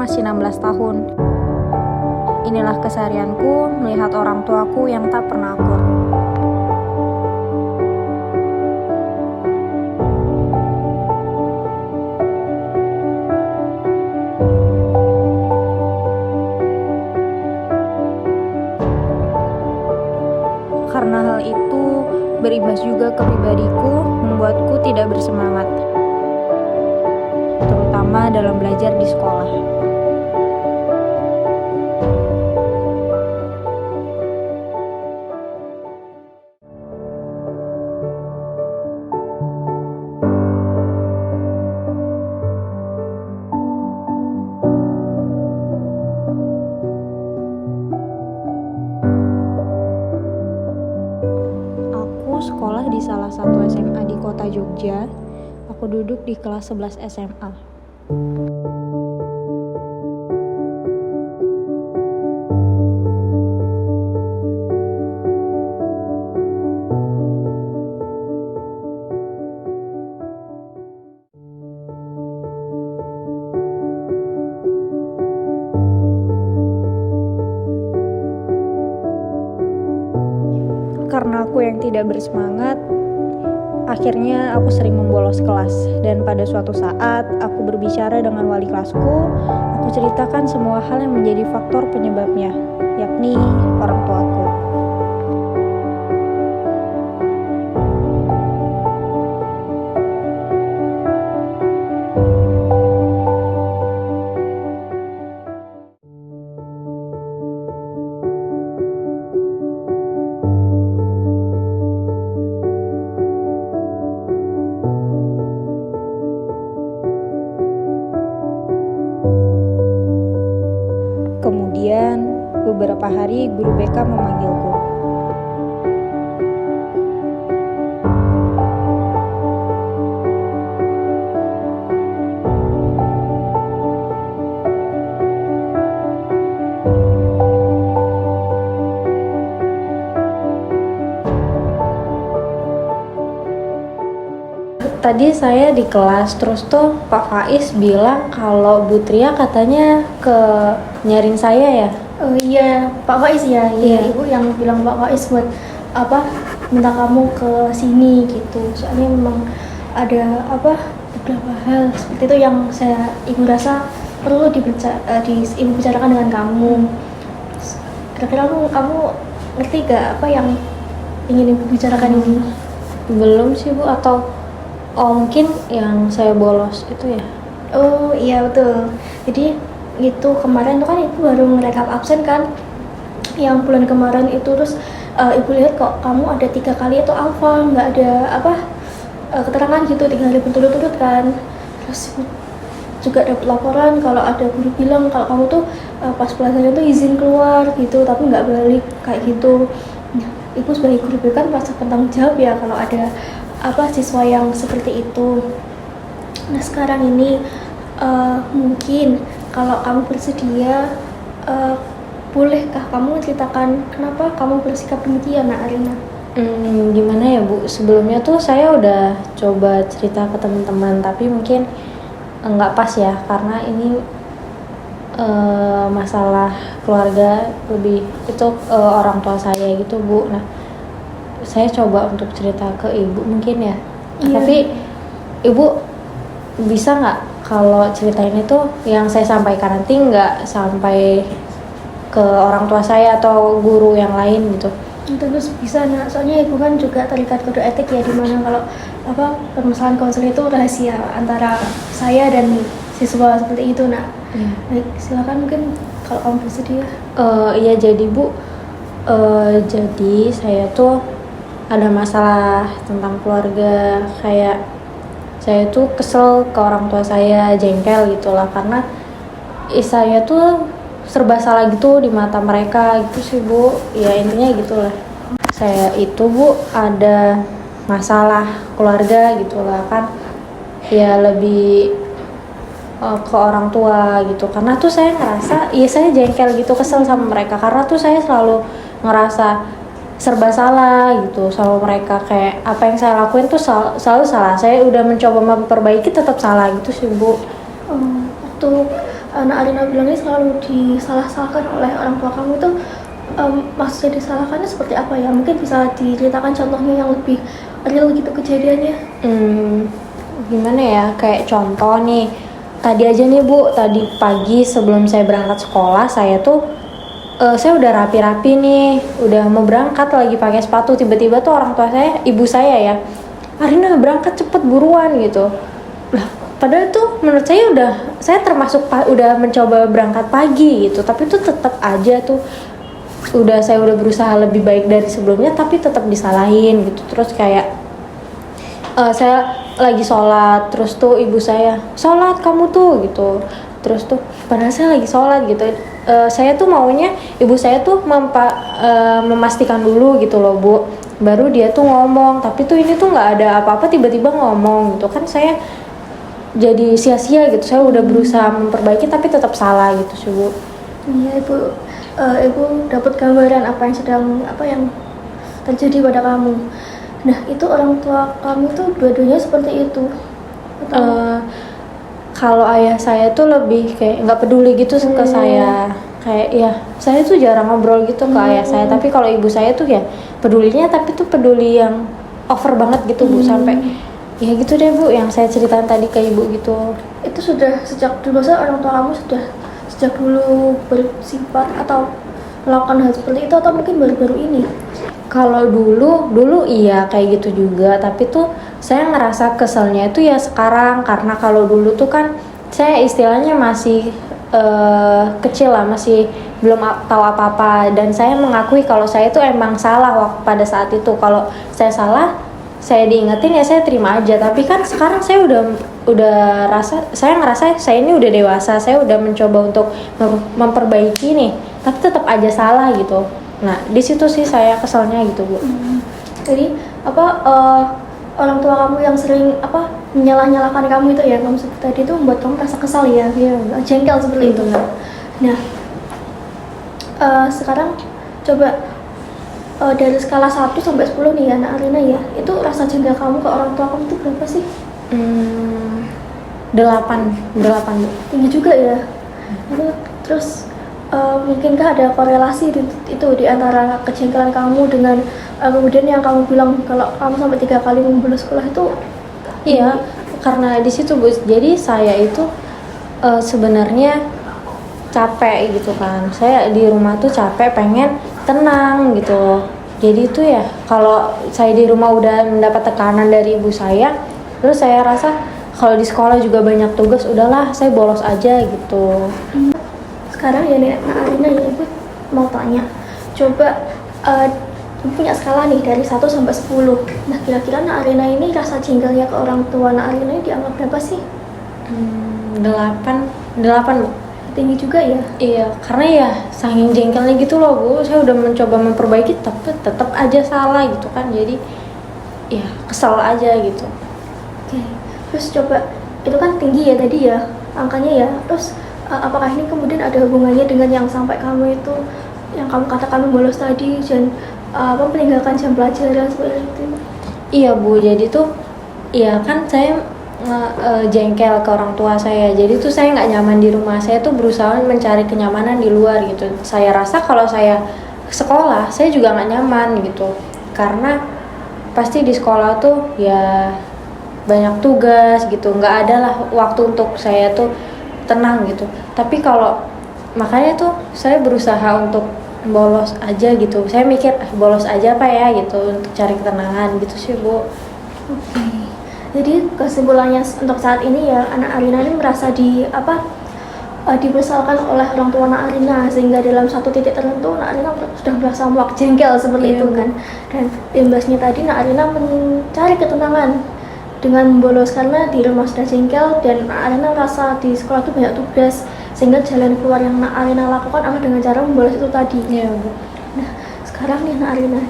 masih 16 tahun. Inilah keseharianku melihat orang tuaku yang tak pernah akur. Karena hal itu berimbas juga ke pribadiku, membuatku tidak bersemangat, terutama dalam belajar di sekolah. Aku sekolah di salah satu SMA di kota Jogja. Aku duduk di kelas 11 SMA. Karena aku yang tidak bersemangat, akhirnya aku sering membolos kelas. Dan pada suatu saat, aku berbicara dengan wali kelasku. Aku ceritakan semua hal yang menjadi faktor penyebabnya, yakni orang tuaku. Kemudian, beberapa hari guru BK memanggilku. Tadi saya di kelas, terus tuh Pak Faiz bilang kalau Bu Tria katanya nyariin saya ya. Oh iya, Pak Faiz ya, iya. Ibu yang bilang Pak Faiz buat minta kamu ke sini gitu. Soalnya memang ada beberapa hal seperti itu yang ibu rasa perlu ibu bicarakan dengan kamu. Kira-kira kamu ngerti gak apa yang ingin ibu bicarakan ini? Belum sih Bu, atau mungkin yang saya bolos itu ya? Oh iya betul. Jadi itu kemarin tuh kan ibu baru ngerekap absen kan, yang bulan kemarin itu. Terus ibu lihat kok kamu ada 3 kali itu alfa, nggak ada keterangan gitu 3 hari berturut-turut kan. Terus ibu juga dapat laporan kalau ada guru bilang kalau kamu tuh pas pelajaran tuh izin keluar gitu tapi nggak balik kayak gitu. Nah, ibu sebagai guru kan merasa bertanggung jawab ya kalau ada siswa yang seperti itu. Nah sekarang ini mungkin kalau kamu bersedia, bolehkah kamu ceritakan kenapa kamu bersikap demikian, Nak Arina? Gimana ya Bu, sebelumnya tuh saya udah coba cerita ke teman-teman, tapi mungkin nggak pas ya, karena ini masalah keluarga lebih itu orang tua saya gitu Bu. Nah saya coba untuk cerita ke ibu mungkin ya, tapi ibu bisa nggak kalau ceritain itu yang saya sampaikan nanti nggak sampai ke orang tua saya atau guru yang lain gitu? Terus bisa Nak, soalnya ibu kan juga terikat kode etik ya, dimana kalau permasalahan konseling itu rahasia antara saya dan siswa seperti itu Nak. Baik, silakan mungkin kalau kamu bersedia. Iya jadi Bu, jadi saya tuh ada masalah tentang keluarga, kayak saya tuh kesel ke orang tua saya, jengkel gitulah, karena saya tuh serba salah gitu di mata mereka gitu sih Bu. Ya intinya gitulah. Saya itu Bu ada masalah keluarga gitulah kan, ya lebih ke orang tua gitu, karena tuh saya ngerasa ya saya jengkel gitu, kesel sama mereka karena tuh saya selalu ngerasa serba salah gitu sama mereka, kayak apa yang saya lakuin tuh selalu salah. Saya udah mencoba memperbaiki tetap salah gitu sih Bu. Waktu anak Arina bilang ini selalu disalah-salahkan oleh orang tua kamu itu, maksudnya disalahkannya seperti apa ya? Mungkin bisa diceritakan contohnya yang lebih real gitu kejadiannya. Gimana ya, kayak contoh nih, tadi aja nih Bu, tadi pagi sebelum saya berangkat sekolah, saya udah rapi-rapi nih, udah mau berangkat lagi pakai sepatu, tiba-tiba tuh orang tua saya, ibu saya ya, Arina berangkat cepet buruan gitu. Lah, padahal tuh menurut saya termasuk udah mencoba berangkat pagi gitu, tapi tuh tetap aja tuh saya udah berusaha lebih baik dari sebelumnya, tapi tetap disalahin gitu. Terus kayak saya lagi sholat, terus tuh ibu saya, sholat kamu tuh gitu. Terus tuh padahal saya lagi sholat gitu. Saya tuh maunya ibu saya tuh memastikan dulu gitu loh Bu, baru dia tuh ngomong. Tapi tuh ini tuh nggak ada apa-apa, tiba-tiba ngomong gitu kan, saya jadi sia-sia gitu. Saya udah berusaha memperbaiki tapi tetap salah gitu sih Bu. Iya Ibu, Ibu dapat gambaran apa yang terjadi pada kamu. Nah itu orang tua kamu tuh dua-duanya seperti itu? Kalau ayah saya tuh lebih kayak nggak peduli gitu ke saya, kayak ya saya tuh jarang ngobrol gitu ke ayah saya. Tapi kalau ibu saya tuh ya pedulinya, tapi tuh peduli yang over banget gitu Bu, sampai ya gitu deh Bu yang saya ceritain tadi ke ibu gitu. Itu sudah sejak dulu, orang tua kamu sudah sejak dulu bersifat atau melakukan hal seperti itu, atau mungkin baru-baru ini? Kalau dulu iya kayak gitu juga, tapi tuh saya ngerasa keselnya itu ya sekarang, karena kalau dulu tuh kan saya istilahnya masih kecil lah, masih belum tahu apa-apa, dan saya mengakui kalau saya itu emang salah waktu pada saat itu. Kalau saya salah, saya diingetin ya saya terima aja. Tapi kan sekarang saya saya ngerasa saya ini udah dewasa, saya udah mencoba untuk memperbaiki nih, tapi tetap aja salah gitu. Nah, di situ sih saya keselnya gitu Bu. Jadi orang tua kamu yang sering menyalah-nyalahkan kamu itu ya, kamu sebut tadi, itu membuat kamu merasa kesal ya, jengkel seperti itu. Nah, sekarang coba dari skala 1 sampai 10 nih ya, Nak Arina ya, itu rasa jengkel kamu ke orang tua kamu itu berapa sih? 8 Bu. Tinggi juga ya. Terus mungkinkah ada korelasi itu di antara kejengkelan kamu dengan kemudian yang kamu bilang kalau kamu sampai 3 kali membolos sekolah itu? Iya, karena di situ Bu. Jadi saya itu sebenarnya capek gitu kan. Saya di rumah tuh capek, pengen tenang gitu. Jadi itu ya, kalau saya di rumah udah mendapat tekanan dari ibu saya, terus saya rasa kalau di sekolah juga banyak tugas, udahlah saya bolos aja gitu. Sekarang ya Nak Arina ya, Ibu mau tanya, coba Ibu punya skala nih dari 1 sampai 10. Nah kira-kira Nak Arina ini rasa jengkelnya ke orang tua Nak Arina ini dianggap berapa sih? 8 Bu. Tinggi juga ya? Iya, karena ya saking jengkelnya gitu loh Bu, saya udah mencoba memperbaiki tapi tetap aja salah gitu kan. Jadi ya kesel aja gitu. Oke. Terus coba, itu kan tinggi ya tadi ya angkanya ya, terus apakah ini kemudian ada hubungannya dengan yang sampai kamu itu, yang kamu katakan bolos tadi, dan meninggalkan jam pelajaran seperti itu? Iya Bu, jadi tuh iya kan saya jengkel ke orang tua saya, jadi tuh saya nggak nyaman di rumah. Saya tuh berusaha mencari kenyamanan di luar gitu. Saya rasa kalau saya sekolah saya juga nggak nyaman gitu, karena pasti di sekolah tuh ya banyak tugas gitu, nggak ada lah waktu untuk saya tuh tenang gitu. Tapi kalau makanya tuh saya berusaha untuk bolos aja gitu. Saya mikir bolos aja apa ya gitu, untuk cari ketenangan gitu sih Bu. Oke. Jadi kesimpulannya untuk saat ini ya, anak Arina ini merasa dibersalahkan oleh orang tua Nak Arina, sehingga dalam satu titik tertentu Nak Arina sudah merasa muak, jengkel seperti itu kan. Dan imbasnya tadi Nak Arina mencari ketenangan dengan membolos karena di rumah sudah jengkel, dan Nak Arina merasa di sekolah itu banyak tugas, sehingga jalan keluar yang Nak Arina lakukan adalah dengan cara membolos itu tadi. Iya Bu. Nah sekarang nih Nak Arina,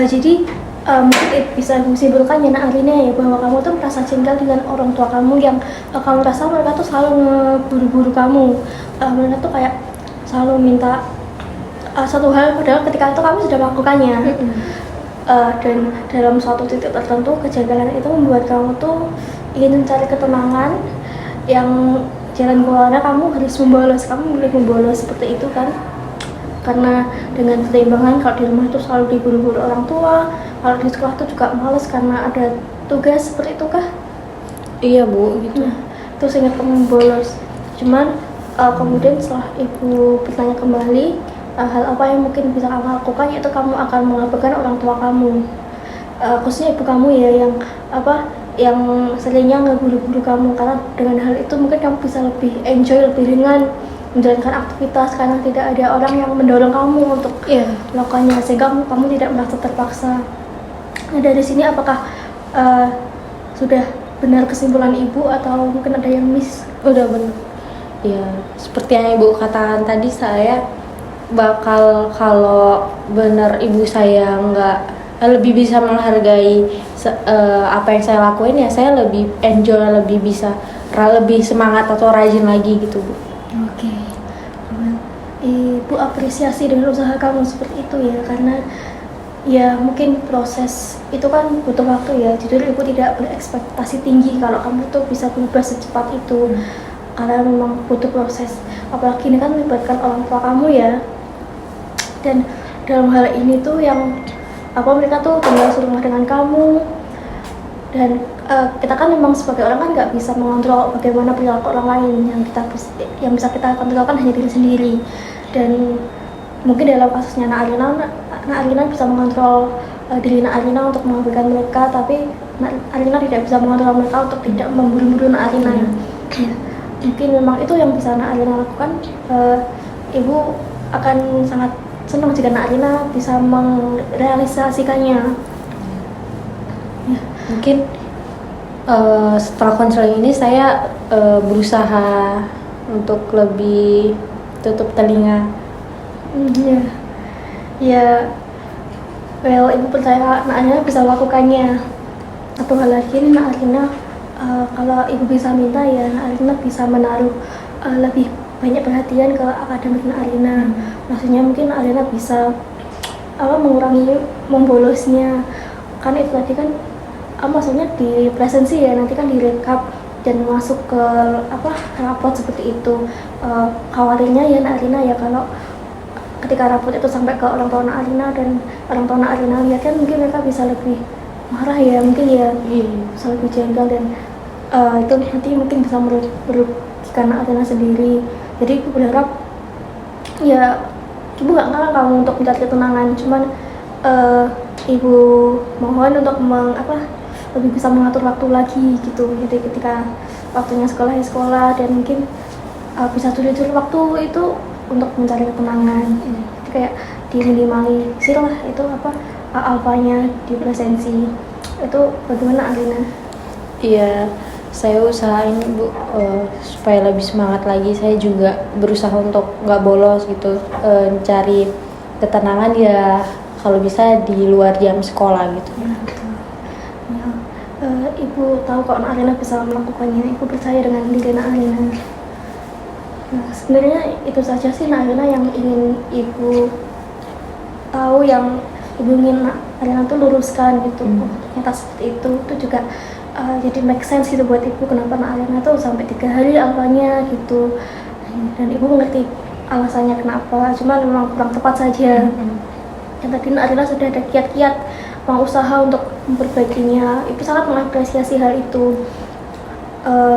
jadi mungkin bisa disimpulkan ya Nak Arina ya, bahwa kamu tuh merasa jengkel dengan orang tua kamu yang kamu rasa mereka tuh selalu ngeburu-buru kamu. Mereka tuh kayak selalu minta satu hal, padahal ketika itu kamu sudah melakukannya. Dan dalam suatu titik tertentu kejengkelan itu membuat kamu tuh ingin mencari ketenangan yang jalan keluarnya kamu harus milih membolos seperti itu kan, karena dengan pertimbangan kalau di rumah itu selalu diburu-buru orang tua, kalau di sekolah itu juga males karena ada tugas seperti itu kah? Iya Bu, gitu. Nah, itu sehingga kamu bolos. Cuman kemudian setelah ibu bertanya kembali hal apa yang mungkin bisa kamu lakukan, yaitu kamu akan mengabaikan orang tua kamu, khususnya ibu kamu ya, yang seringnya ngeburu-buru kamu, karena dengan hal itu mungkin kamu bisa lebih enjoy, lebih ringan menjalankan aktivitas karena tidak ada orang yang mendorong kamu untuk melakukannya, sehingga kamu tidak merasa terpaksa. Nah, dari sini apakah sudah benar kesimpulan ibu atau mungkin ada yang miss? Udah benar. Ya, seperti yang ibu katakan tadi, saya bakal, kalau benar ibu saya nggak lebih bisa menghargai apa yang saya lakuin, ya saya lebih enjoy, lebih bisa lebih semangat atau rajin lagi gitu Bu. Oke. Ibu apresiasi dengan usaha kamu seperti itu ya, karena ya mungkin proses itu kan butuh waktu ya. Jujur ibu tidak berekspektasi tinggi kalau kamu tuh bisa berubah secepat itu, karena memang butuh proses, apalagi ini kan melibatkan orang tua kamu ya. Dan dalam hal ini tuh yang mereka tuh tinggal serumah dengan kamu, dan kita kan memang sebagai orang kan nggak bisa mengontrol bagaimana perilaku orang lain. Yang bisa kita kontrol kan hanya diri sendiri. Dan mungkin dalam kasusnya Nak Arina bisa mengontrol diri Nak Arina untuk mengabaikan mereka, tapi Nak Arina tidak bisa mengontrol mereka untuk tidak memburu-buru Nak Arina. Ya, mungkin memang itu yang bisa Nak Arina lakukan. Ibu akan sangat senang jika Nak Arina bisa merealisasikannya. Ya. Mungkin setelah konseling ini saya berusaha untuk lebih tutup telinga. Well, ibu percaya Nak Arina bisa melakukannya. Satu hal lagi, Nak Arina, kalau ibu bisa minta ya, Nak Arina bisa menaruh lebih banyak perhatian ke akademik Nak Arina. Maksudnya mungkin Nak Arina bisa mengurangi membolosnya, karena itu tadi kan maksudnya di presensi ya, nanti kan direkap dan masuk ke rapot seperti itu. Khawatirnya ya Nak Arina ya, kalau ketika rapot itu sampai ke orang tua Nak Arina dan orang tua Nak Arina lihat kan, mungkin mereka bisa lebih marah ya, mungkin ya bisa lebih jengkel, dan itu nanti mungkin bisa merugikan Nak Arina sendiri. Jadi ibu berharap ya, ibu nggak ngarang kamu untuk mencari ketenangan, cuman ibu mohon untuk lebih bisa mengatur waktu lagi gitu. Jadi ketika waktunya sekolah ya sekolah, dan mungkin bisa jujur waktu itu untuk mencari ketenangan. Jadi kayak diminimalisir lah itu alfanya di presensi itu. Bagaimana Arina? Iya, saya usahain Bu supaya lebih semangat lagi. Saya juga berusaha untuk nggak bolos gitu, cari ketenangan ya kalau bisa di luar jam sekolah gitu. Ibu tahu kok Nak Arina bisa melakukannya. Ibu percaya dengan diri Nak Arina. Nah, sebenarnya itu saja sih Nak Arina yang ingin ibu tahu, yang ibu ingin Nak Arina tuh luruskan gitu. Ternyata seperti itu juga jadi make sense gitu buat ibu, kenapa Nak Arina tuh sampai 3 hari alfanya gitu. Dan ibu mengerti alasannya kenapa, cuma memang kurang tepat saja. Dan tadi Nak Arina sudah ada kiat-kiat mau usaha untuk memperbaikinya. Ibu sangat mengapresiasi hal itu.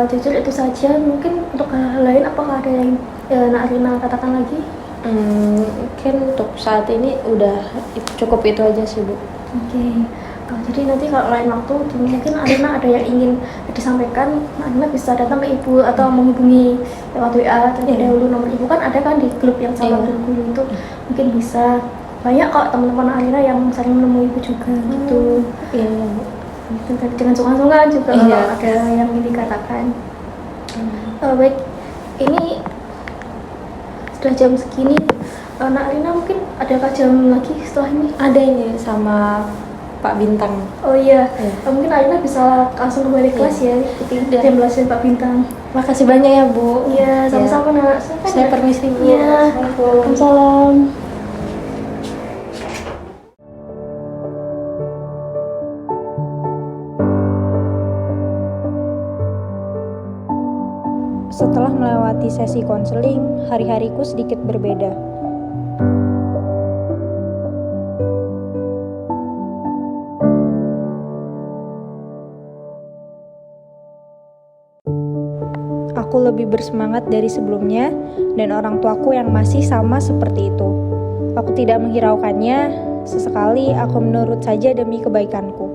Jujur itu saja. Mungkin untuk hal lain apakah ada yang Nak Arina katakan lagi? Mungkin untuk saat ini udah cukup itu aja sih Bu. Oke. Jadi nanti kalau lain waktu mungkin Arina ada yang ingin disampaikan, Arina bisa datang ke ibu atau menghubungi lewat WA. Tadi dahulu nomor ibu kan ada kan di grup yang sama dulu itu, mungkin bisa. Banyak kok teman-teman Arina yang sering menemui ibu juga gitu. Jangan sungkan-sungkan juga kalau ada yang ingin dikatakan. Baik, ini sudah jam segini. Nak Arina mungkin adakah jam lagi setelah ini? Ada ini sama Pak Bintang. Oh iya. Mungkin Arina bisa langsung kembali kelas ya, ikuti jam belajar Pak Bintang. Makasih banyak ya Bu. Iya, sama-sama Nak. Saya permisi Bu. Iya. Waalaikumsalam. Setelah melewati sesi konseling, hari-hariku sedikit berbeda. Aku lebih bersemangat dari sebelumnya, dan orang tuaku yang masih sama seperti itu. Aku tidak menghiraukannya, sesekali aku menurut saja demi kebaikanku.